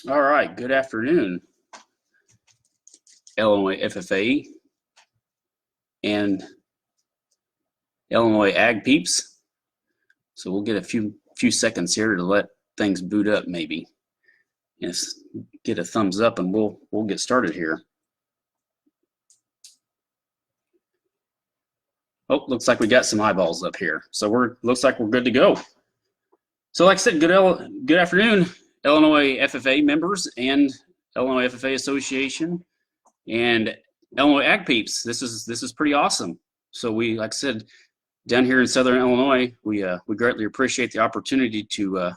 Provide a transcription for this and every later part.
All right, good afternoon, Illinois FFA and Illinois Ag peeps. So we'll get a few seconds here to let things boot up maybe. Yes, get a thumbs up and we'll get started here. Oh, looks like we got some eyeballs up here. So looks like we're good to go. So like I said, good afternoon, Illinois FFA members and Illinois FFA Association and Illinois Ag peeps. This is pretty awesome. So like I said, down here in Southern Illinois, we greatly appreciate the opportunity to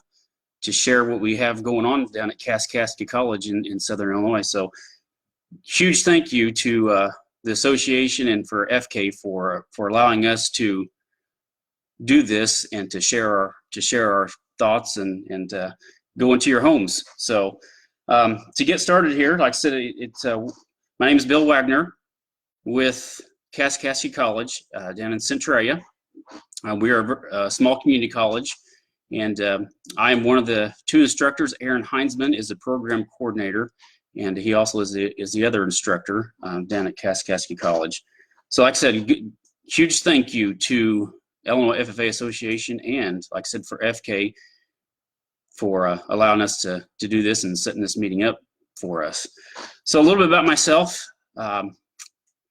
share what we have going on down at Kaskaskia College in Southern Illinois. So huge thank you to the association and for FK for allowing us to do this and to share our thoughts and go into your homes. So to get started here, like I said, my name is Bill Waggoner with Kaskaskia College down in Centralia. We are a small community college, and I am one of the two instructors. Aaron Heinzmann is the program coordinator, and he also is the other instructor down at Kaskaskia College. So like I said, huge thank you to Illinois FFA Association and, like I said, for FK for allowing us to do this and setting this meeting up for us. So a little bit about myself.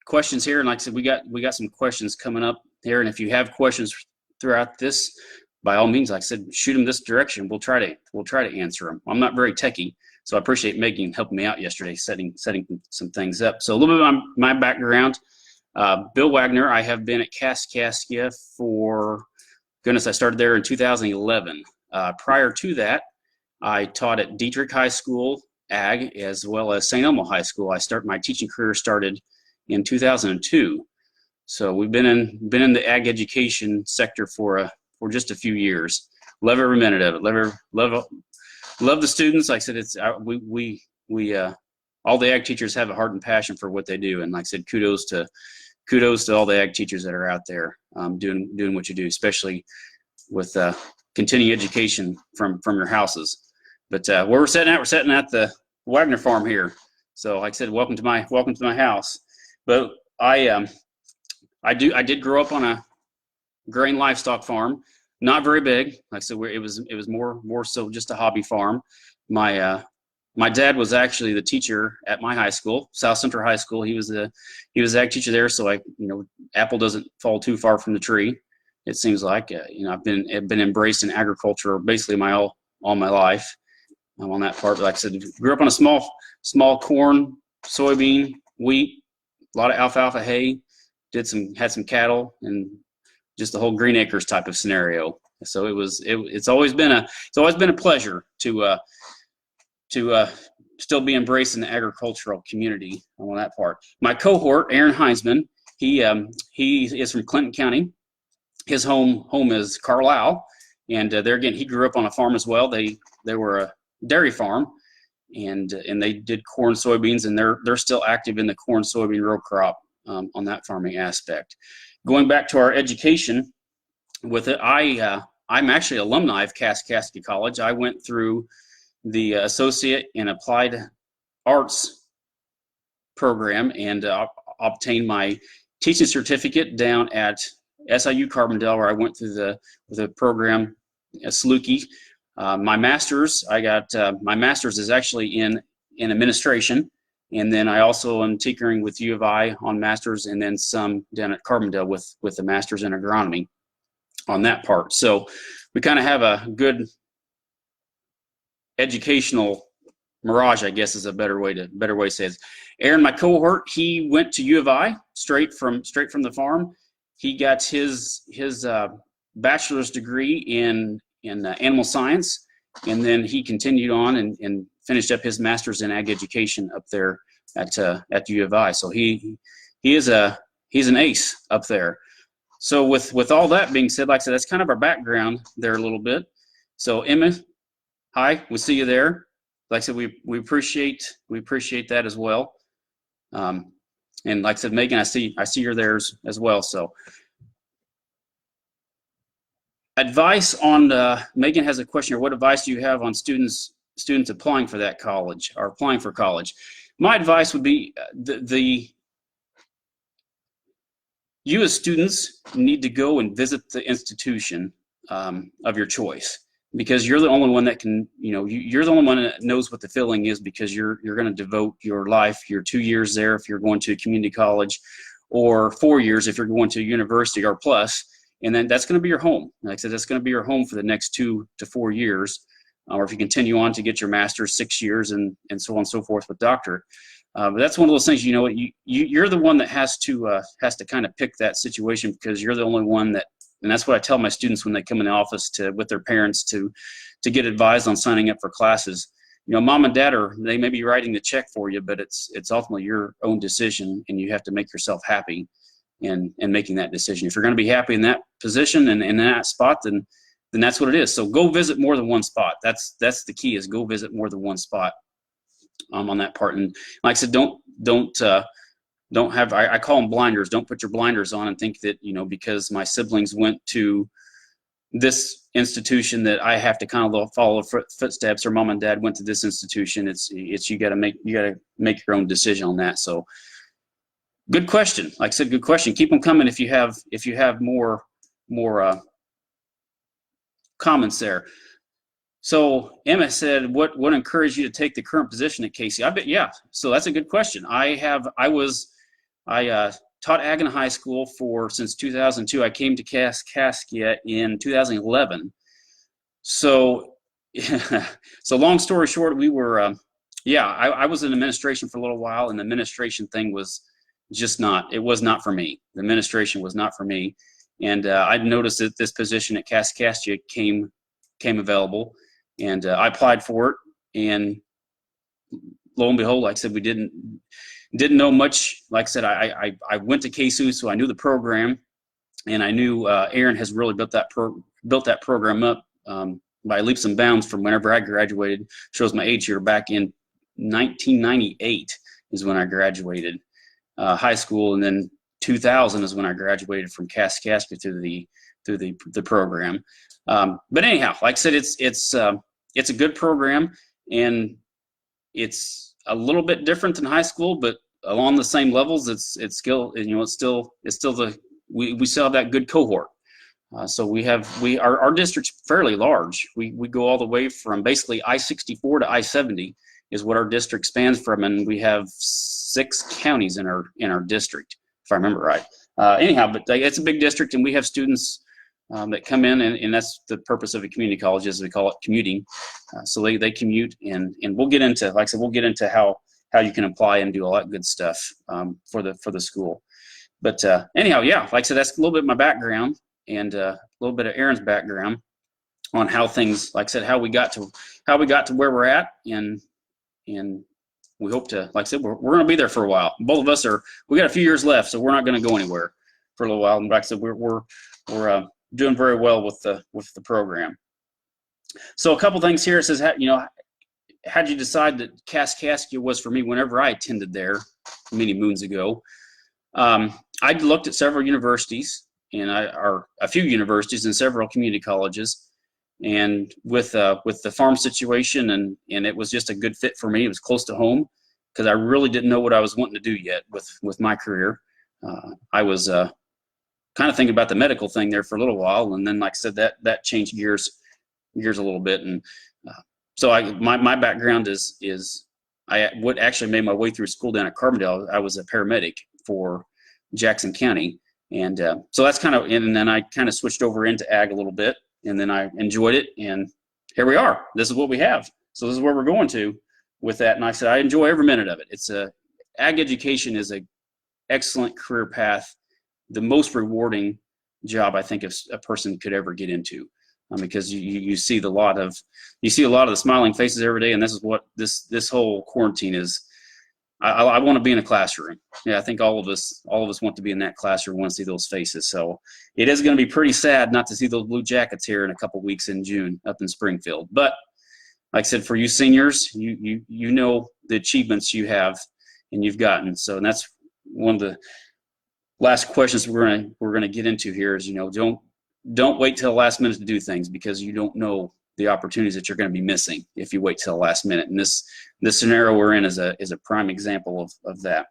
Questions here, and like I said, we got some questions coming up here, and if you have questions throughout this, by all means, like I said, shoot them this direction. We'll try to answer them. I'm not very techy, so I appreciate Megan helping me out yesterday, setting some things up. So a little bit of my background. Bill Waggoner. I have been at Kaskaskia for, goodness, I started there in 2011. Prior to that, I taught at Dietrich High School Ag as well as St. Elmo High School. My teaching career started in 2002. So we've been in the ag education sector for just a few years. Love every minute of it. Love the students. Like I said, we all the ag teachers have a heart and passion for what they do, and like I said, kudos to all the ag teachers that are out there doing what you do, especially with continuing education from your houses. But where we're sitting at the Waggoner farm here. So like I said, welcome to my house. But I did grow up on a grain livestock farm, not very big. Like I said, it was more so just a hobby farm. My dad was actually the teacher at my high school, South Central High School. He was the ag teacher there. So apple doesn't fall too far from the tree. It seems like I've been embraced in agriculture basically all my life. I'm on that part. But like I said, grew up on a small corn, soybean, wheat, a lot of alfalfa hay. Had some cattle and just the whole green acres type of scenario. So it's always been a pleasure to still be embraced in the agricultural community on that part. My cohort, Aaron Heinzmann, he is from Clinton County. His home is Carlisle, and there again, he grew up on a farm as well. They were a dairy farm, and they did corn, soybeans, and they're still active in the corn, soybean row crop on that farming aspect. Going back to our education with it, I'm actually alumni of Kaskaskia College. I went through the Associate in Applied Arts program and obtained my teaching certificate down at SIU Carbondale, where I went through the program SLUKI. My master's is actually in administration, and then I also am tinkering with U of I on master's, and then some down at Carbondale with the master's in agronomy on that part. So we kind of have a good educational mirage, I guess, is a better way to say it. Aaron, my cohort, he went to U of I straight from the farm. He got his bachelor's degree in animal science, and then he continued on and finished up his master's in ag education up there at U of I. So he's an ace up there. So with all that being said, like I said, that's kind of our background there a little bit. So Emma, hi, we'll see you there. Like I said, we appreciate that as well. And like I said, Megan, I see you're there as well. So advice on Megan has a question here. What advice do you have on students students applying for that college or applying for college, my advice would be you as students need to go and visit the institution of your choice, because you're the only one that can, you're the only one that knows what the feeling is, because you're going to devote your life, your 2 years there if you're going to a community college, or 4 years if you're going to a university or plus, and then that's going to be your home. Like I said, that's going to be your home for the next 2 to 4 years, or if you continue on to get your master's, 6 years, and so on and so forth with doctorate. But that's one of those things, you're the one that has to kind of pick that situation, because you're the only one that, and that's what I tell my students when they come in the office with their parents to get advised on signing up for classes. Mom and dad they may be writing the check for you, but it's ultimately your own decision, and you have to make yourself happy in making that decision. If you're going to be happy in that position and in that spot, then that's what it is. So go visit more than one spot. That's the key, is go visit more than one spot on that part. And like I said, don't have, I call them blinders. Don't put your blinders on and think that, because my siblings went to this institution that I have to kind of follow footsteps, or mom and dad went to this institution. It's you got to make your own decision on that. So good question. Like I said, good question. Keep them coming if you have more comments there. So Emma said, what encouraged you to take the current position at Casey? I bet, yeah. So that's a good question. I taught ag in high school since 2002. I came to Kaskaskia in 2011. So, so long story short, we were, I was in administration for a little while, and the administration thing was it was not for me. The administration was not for me. And I'd noticed that this position at Kaskaskia came available, and I applied for it. And lo and behold, like I said, we didn't know much. Like I said, I went to KSU, so I knew the program, and I knew Aaron has really built that program up by leaps and bounds from whenever I graduated. Shows my age here. Back in 1998 is when I graduated high school, and then 2000 is when I graduated from Kaskaskia through the program. But anyhow, like I said, it's a good program, and it's a little bit different than high school, but along the same levels. It's still, we still have that good cohort. So our district's fairly large. We go all the way from basically I-64 to I-70 is what our district spans from, and we have 6 counties in our district, if I remember right. Anyhow, but it's a big district, and we have students that come in, and that's the purpose of a community college, as we call it, commuting. So they commute, and we'll get into, like I said, how you can apply and do all that good stuff for the school. But anyhow, yeah, like I said, that's a little bit of my background, and a little bit of Aaron's background on how things, like I said, how we got to where we're at, and we hope to, like I said, we're going to be there for a while. Both of us we got a few years left, so we're not going to go anywhere for a little while. And like I said, we're doing very well with the program. So a couple things here. It says, how'd you decide that Kaskaskia was for me? Whenever I attended there many moons ago, I'd looked at several universities, and a few universities and several community colleges, and with the farm situation, and it was just a good fit for me. It was close to home, because I really didn't know what I was wanting to do yet with my career. I was kind of thinking about the medical thing there for a little while, and then, like I said, that changed gears a little bit. And so my background is what actually made my way through school down at Carbondale. I was a paramedic for Jackson County, and so that's kind of, and then I kind of switched over into ag a little bit, and then I enjoyed it, and here we are. This is what we have. So this is where we're going to with that. And like I said, I enjoy every minute of it. Ag education is a excellent career path, the most rewarding job I think a person could ever get into, because you see a lot of the smiling faces every day, and this is what this whole quarantine is. I want to be in a classroom. Yeah, I think all of us want to be in that classroom, want to see those faces. So it is going to be pretty sad not to see those Blue Jackets here in a couple weeks in June up in Springfield. But like I said, for you seniors, you know the achievements you have and you've gotten. So, and that's one of the last questions we're going to get into here is, don't wait till the last minute to do things, because you don't know the opportunities that you're going to be missing if you wait till the last minute. And this scenario we're in is a prime example of that.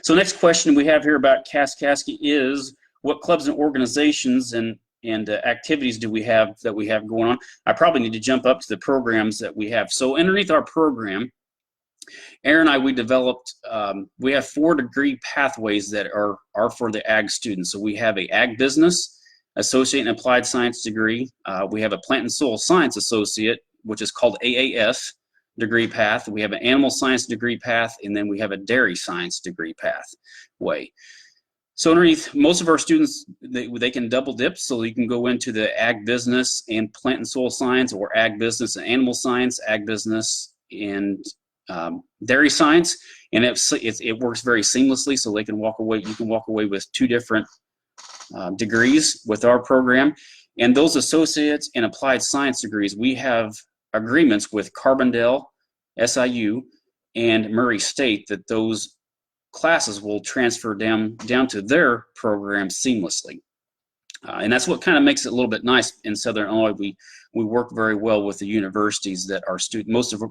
So next question we have here about Kaskaskia is, what clubs and organizations and activities do we have going on? I probably need to jump up to the programs that we have. So underneath our program, Aaron and I, we developed, we have 4 degree pathways that are for the ag students. So we have a ag business, associate and applied science degree. We have a plant and soil science associate, which is called AAF degree path. We have an animal science degree path, and then we have a dairy science degree pathway. So underneath, most of our students, they can double dip, so you can go into the ag business and plant and soil science, or ag business and animal science, ag business and dairy science, and it works very seamlessly. So they can walk away. You can walk away with 2 different degrees with our program. And those associates and applied science degrees, we have agreements with Carbondale, SIU, and Murray State that those classes will transfer down to their program seamlessly. And that's what kind of makes it a little bit nice in Southern Illinois. We work very well with the universities that our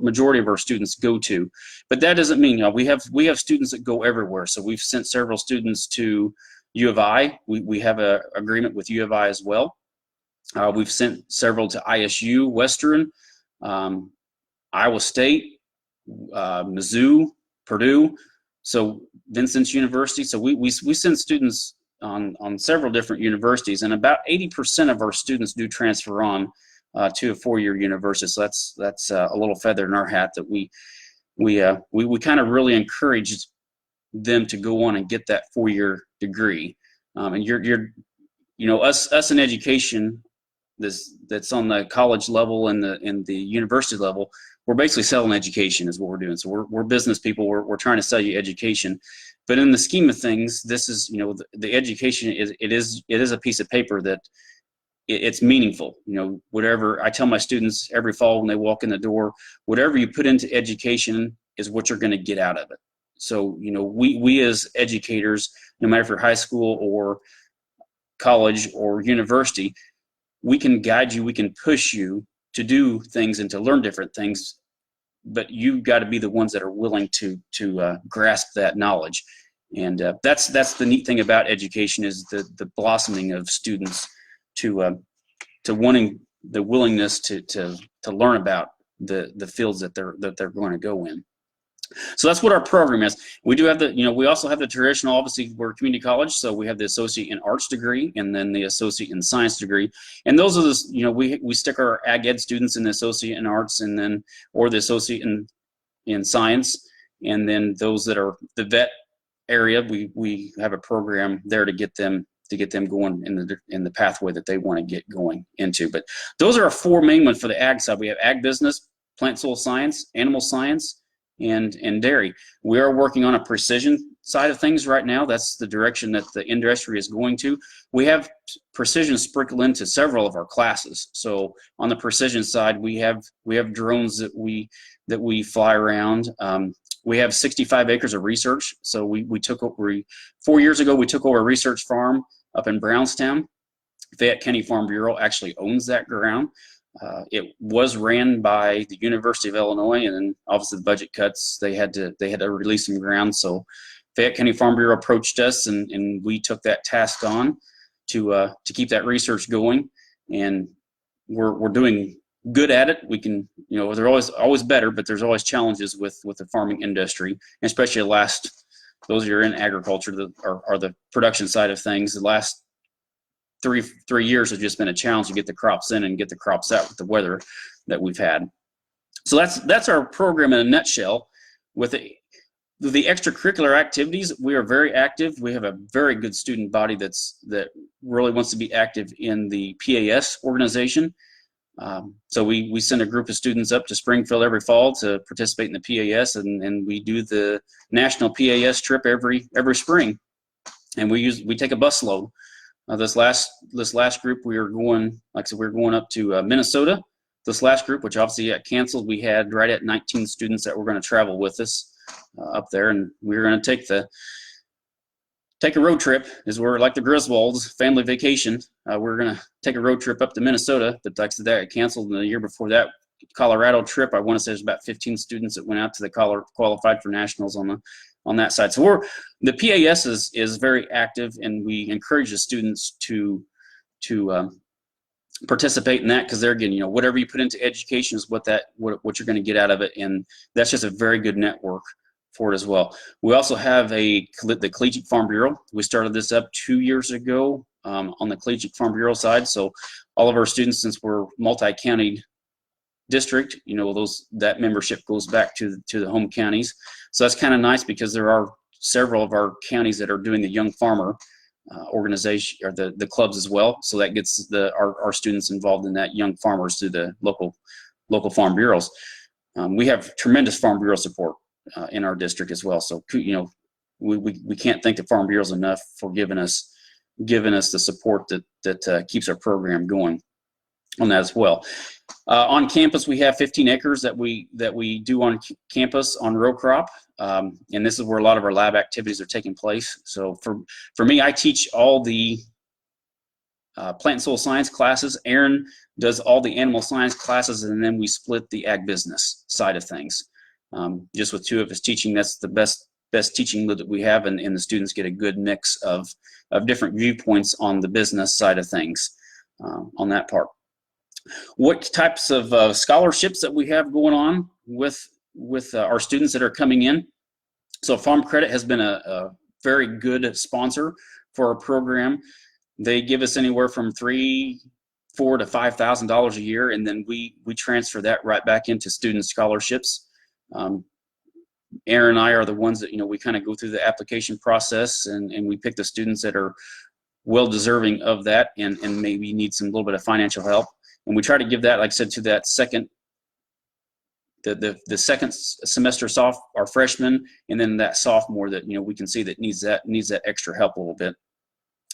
majority of our students go to. But that doesn't mean, we have students that go everywhere. So we've sent several students to U of I. We have an agreement with U of I as well. We've sent several to ISU, Western, Iowa State, Mizzou, Purdue, so Vincent's University. So we send students on several different universities, and about 80% of our students do transfer on to a 4-year university. So that's a little feather in our hat that we kind of really encourage them to go on and get that 4-year degree. And us in education, that's on the college level and the university level, we're basically selling education is what we're doing. So we're business people. We're trying to sell you education, but in the scheme of things, this is, the education it is a piece of paper that it's meaningful. Whatever I tell my students every fall when they walk in the door, whatever you put into education is what you're going to get out of it. So we as educators, no matter if you're high school or college or university, we can guide you, we can push you to do things and to learn different things, but you've got to be the ones that are willing to grasp that knowledge. And that's the neat thing about education, is the blossoming of students to wanting the willingness to learn about the fields that they're going to go in. So that's what our program is. We do have we also have the traditional, obviously we're a community college, so we have the associate in arts degree and then the associate in science degree. And those are we stick our ag ed students in the associate in arts or the associate in science. And then those that are the vet area, we have a program there to get them going in the pathway that they want to get going into. But those are our 4 main ones for the ag side. We have ag business, plant soil science, animal science, and dairy. We are working on a precision side of things right now. That's the direction that the industry is going to. We have precision sprinkled into several of our classes. So on the precision side, we have drones that we fly around. We have 65 acres of research. So we took over 4 years ago. We took over a research farm up in Brownstown. Fayette County Farm Bureau actually owns that ground. It was ran by the University of Illinois, and then obviously the budget cuts, they had to release some ground. So Fayette County Farm Bureau approached us, and we took that task on to keep that research going, and we're doing good at it. We can, they're always better, but there's always challenges with the farming industry, especially those who are in agriculture that are the production side of things. The last three years has just been a challenge to get the crops in and get the crops out with the weather that we've had. So that's our program in a nutshell. With the extracurricular activities, we are very active. We have a very good student body that really wants to be active in the PAS organization. So we send a group of students up to Springfield every fall to participate in the PAS, and we do the national PAS trip every spring, and we take a bus load. This last group, we were going, like I said, we were going up to Minnesota. This last group, which obviously got canceled, we had right at 19 students that were going to travel with us up there, and we were going to take a road trip, is we're like the Griswolds, family vacation. We're going to take a road trip up to Minnesota, but like I said, that got canceled. And the year before that, Colorado trip, I want to say there's about 15 students that went out to the qualified for nationals on that side. So the PAS is very active, and we encourage the students to participate in that, because they're getting, whatever you put into education is what you're going to get out of it, and that's just a very good network for it as well. We also have the Collegiate Farm Bureau. We started this up 2 years ago on the Collegiate Farm Bureau side. So all of our students, since we're multi-county district, that membership goes back to the home counties. So that's kind of nice, because there are several of our counties that are doing the Young Farmer organization, or the clubs as well. So that gets our students involved in that, young farmers, through the local farm bureaus. We have tremendous farm bureau support in our district as well. So we can't thank the farm bureaus enough for giving us the support that keeps our program going on that as well. On campus, we have 15 acres that we do on campus on row crop, and this is where a lot of our lab activities are taking place. So for me, I teach all the plant and soil science classes. Aaron does all the animal science classes, and then we split the ag business side of things. Just with two of us teaching, that's the best teaching that we have, and the students get a good mix of different viewpoints on the business side of things on that part. What types of scholarships that we have going on with our students that are coming in? So Farm Credit has been a very good sponsor for our program. They give us anywhere from $3,000, $4,000 to $5,000 a year, and then we transfer that right back into student scholarships. Aaron and I are the ones that we kind of go through the application process, and we pick the students that are well deserving of that, and maybe need a little bit of financial help. And we try to give that, like I said, to that the second semester our freshman, and then that sophomore that we can see that needs that extra help a little bit.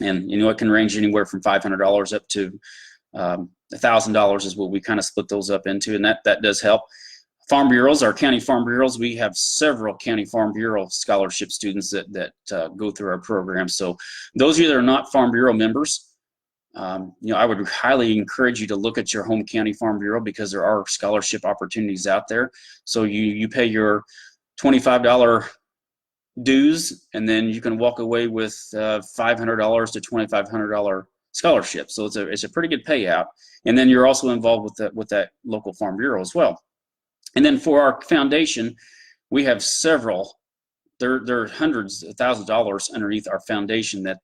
And it can range anywhere from $500 up to $1,000 is what we kind of split those up into, and that does help. Farm bureaus, our county farm bureaus, we have several county farm bureau scholarship students that go through our program. So those of you that are not farm bureau members, I would highly encourage you to look at your home county farm bureau, because there are scholarship opportunities out there. So you pay your $25 dues, and then you can walk away with $500 to $2,500 scholarship. So it's a pretty good payout. And then you're also involved with that local farm bureau as well. And then for our foundation, we have several. There are hundreds of thousands of dollars underneath our foundation that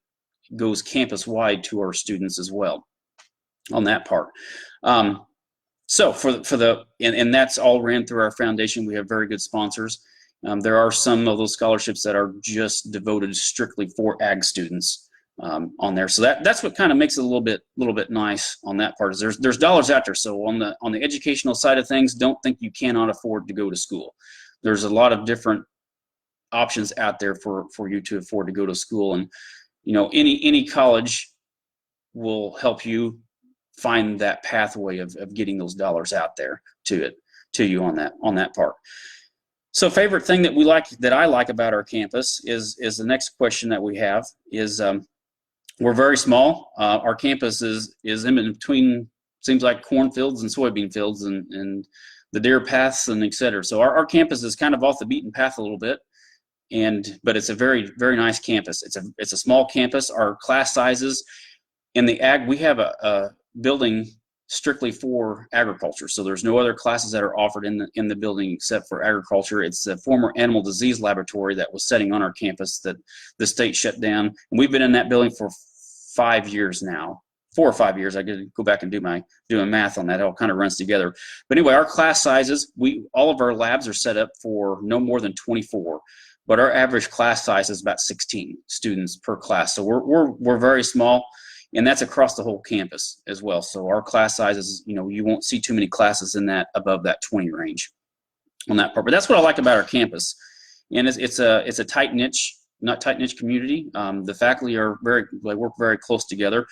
goes campus wide to our students as well on that part. So and that's all ran through our foundation. We have very good sponsors. There are some of those scholarships that are just devoted strictly for ag students on there. So that's what kind of makes it a little bit nice on that part, is there's dollars out there. So on the educational side of things, don't think you cannot afford to go to school. There's a lot of different options out there for you to afford to go to school, and any college will help you find that pathway of getting those dollars out there to you on that part. So favorite thing that I like about our campus is the next question that we have is we're very small. Our campus is in between, seems like cornfields and soybean fields and the deer paths and et cetera. So our campus is kind of off the beaten path a little bit. But it's a very, very nice campus. It's a small campus. Our class sizes in the ag, we have a building strictly for agriculture. So there's no other classes that are offered in the building except for agriculture. It's a former animal disease laboratory that was setting on our campus that the state shut down. And we've been in that building for 5 years now. 4 or 5 years. I could go back and do my math on that. It all kind of runs together. But anyway, our class sizes, all of our labs are set up for no more than 24. But our average class size is about 16 students per class. So we're very small, and that's across the whole campus as well. So our class sizes, you won't see too many classes in that above that 20 range on that part. But that's what I like about our campus, and it's a tight niche community. The faculty work very close together,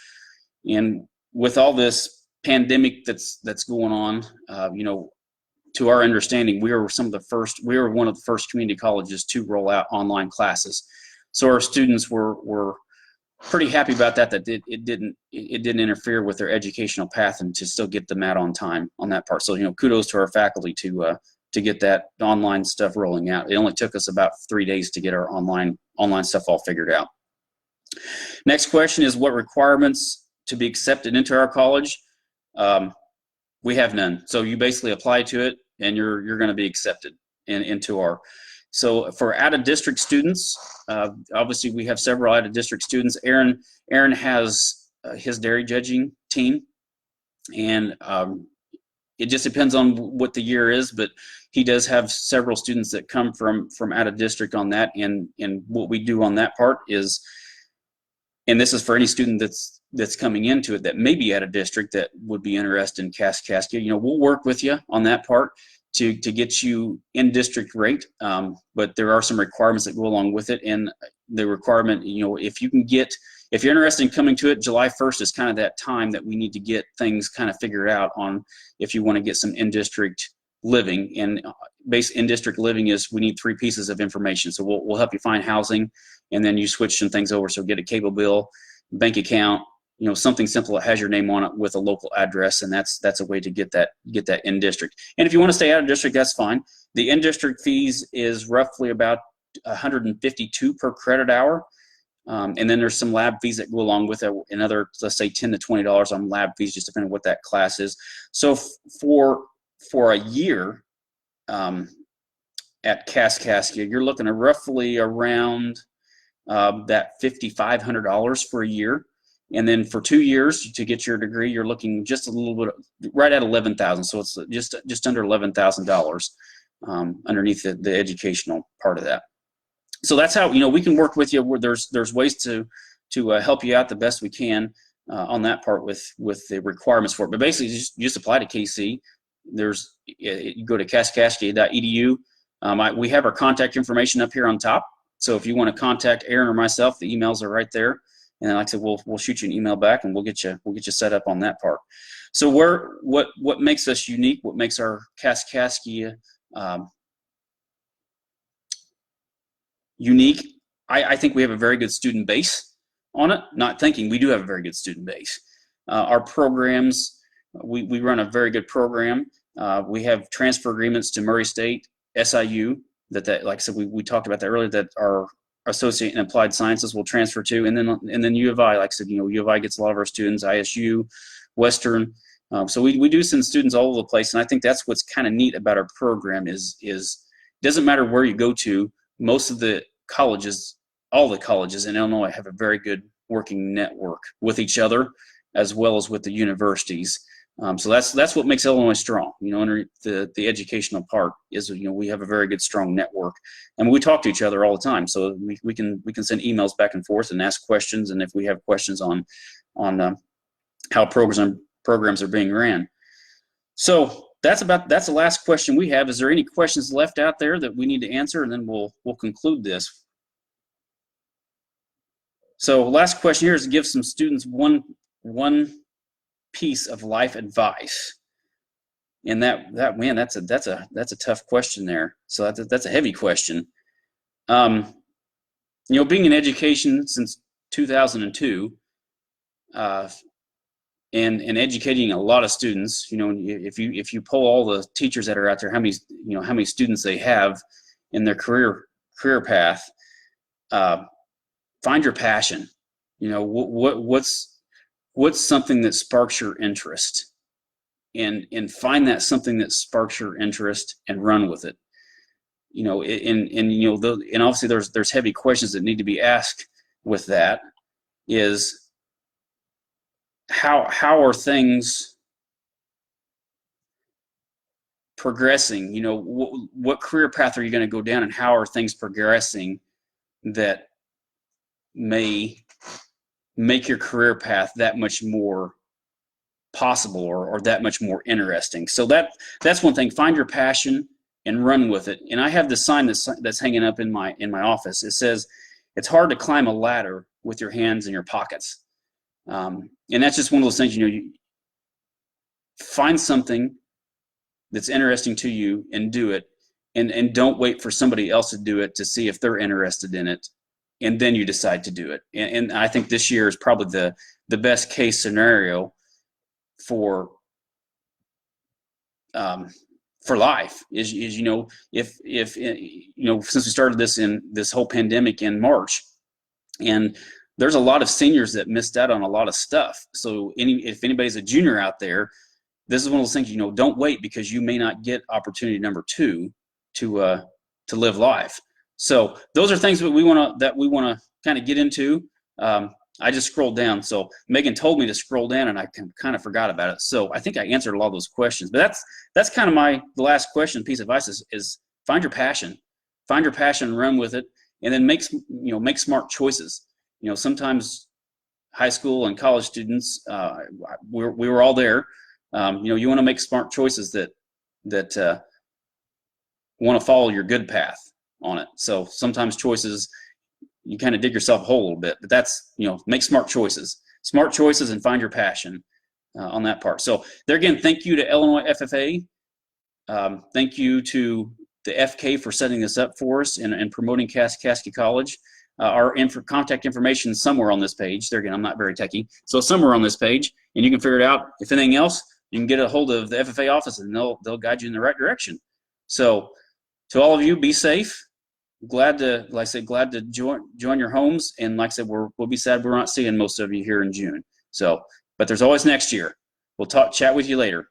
and with all this pandemic that's going on, to our understanding, we were one of the first community colleges to roll out online classes. So our students were pretty happy about that. That it didn't interfere with their educational path, and to still get them out on time on that part. So kudos to our faculty to get that online stuff rolling out. It only took us about 3 days to get our online stuff all figured out. Next question is, what requirements to be accepted into our college? We have none. So you basically apply to it, and you're going to be accepted into our. So for out-of-district students, obviously we have several out-of-district students. Aaron has his dairy judging team, and it just depends on what the year is, but he does have several students that come from out-of-district on that. And what we do on that part is, and this is for any student that's coming into it that may be out of district that would be interested in Kaskaskia, we'll work with you on that part to get you in district rate, but there are some requirements that go along with it. And the requirement, if you're interested in coming to it, July 1st is kind of that time that we need to get things kind of figured out on if you want to get some in-district living. And in-district living is, we need 3 pieces of information. So we'll help you find housing, and then you switch some things over. So get a cable bill, bank account, something simple that has your name on it with a local address, and that's a way to get that in district. And if you want to stay out of district, that's fine. The in district fees is roughly about $152 per credit hour, and then there's some lab fees that go along with it. Another, let's say $10 to $20 on lab fees, just depending on what that class is. So for a year at Kaskaskia, you're looking at roughly around that $5,500 for a year. And then for 2 years to get your degree, you're looking just a little bit, right at $11,000. So it's just under $11,000 underneath the educational part of that. So that's how we can work with you. Where there's ways to help you out the best we can on that part with the requirements for it. But basically, just apply to KC. You go to kaskaskia.edu. We have our contact information up here on top. So if you want to contact Aaron or myself, the emails are right there. And like I said, we'll shoot you an email back, and we'll get you set up on that part. So what makes us unique? What makes our Kaskaskia unique? I think we have a very good student base on it. Not thinking, we do have a very good student base. Our programs, we run a very good program. We have transfer agreements to Murray State, SIU. That like I said, we talked about that earlier. That our associate in applied sciences will transfer to, and then U of I, like I said, U of I gets a lot of our students, ISU, Western. So we do send students all over the place, and I think that's what's kind of neat about our program is it doesn't matter where you go to. Most of the colleges, all the colleges in Illinois have a very good working network with each other as well as with the universities. So that's what makes Illinois strong. Under the educational part is we have a very good strong network, and we talk to each other all the time. So we can send emails back and forth and ask questions, and if we have questions on how programs are being ran. So that's the last question we have. Is there any questions left out there that we need to answer, and then we'll conclude this. So last question here is to give some students one piece of life advice, and that man, that's a tough question there. So that's a heavy question. Being in education since 2002, and educating a lot of students. If you poll all the teachers that are out there, how many students they have in their career path, find your passion. What's something that sparks your interest, and find that something that sparks your interest and run with it. And obviously there's heavy questions that need to be asked with that. Is how are things progressing? What career path are you going to go down, and how are things progressing that may make your career path that much more possible or that much more interesting? So that's one thing. Find your passion and run with it. And I have this sign that's hanging up in my office. It says, "It's hard to climb a ladder with your hands in your pockets." And that's just one of those things. You find something that's interesting to you and do it, and don't wait for somebody else to do it to see if they're interested in it. and then you decide to do it. And I think this year is probably the best case scenario for life is if since we started this whole pandemic in March, and there's a lot of seniors that missed out on a lot of stuff. So if anybody's a junior out there, this is one of those things, don't wait, because you may not get opportunity number 2 to live life. So those are things that we want to kind of get into. I just scrolled down. So Megan told me to scroll down, and I kind of forgot about it. So I think I answered a lot of those questions. But that's kind of the last question, piece of advice is find your passion. Find your passion and run with it, and then make smart choices. Sometimes high school and college students, we were all there. You want to make smart choices that want to follow your good path on it. So sometimes choices, you kind of dig yourself a hole a little bit, but that's, make smart choices and find your passion on that part. So there again, thank you to Illinois FFA. Thank you to the FK for setting this up for us and promoting Kaskaskia College. Our contact information is somewhere on this page. There again, I'm not very techie. So somewhere on this page, and you can figure it out. If anything else, you can get a hold of the FFA office, and they'll guide you in the right direction. So to all of you, be safe. Glad to join your homes, and like I said, we'll be sad we're not seeing most of you here in June. So, but there's always next year. We'll chat with you later.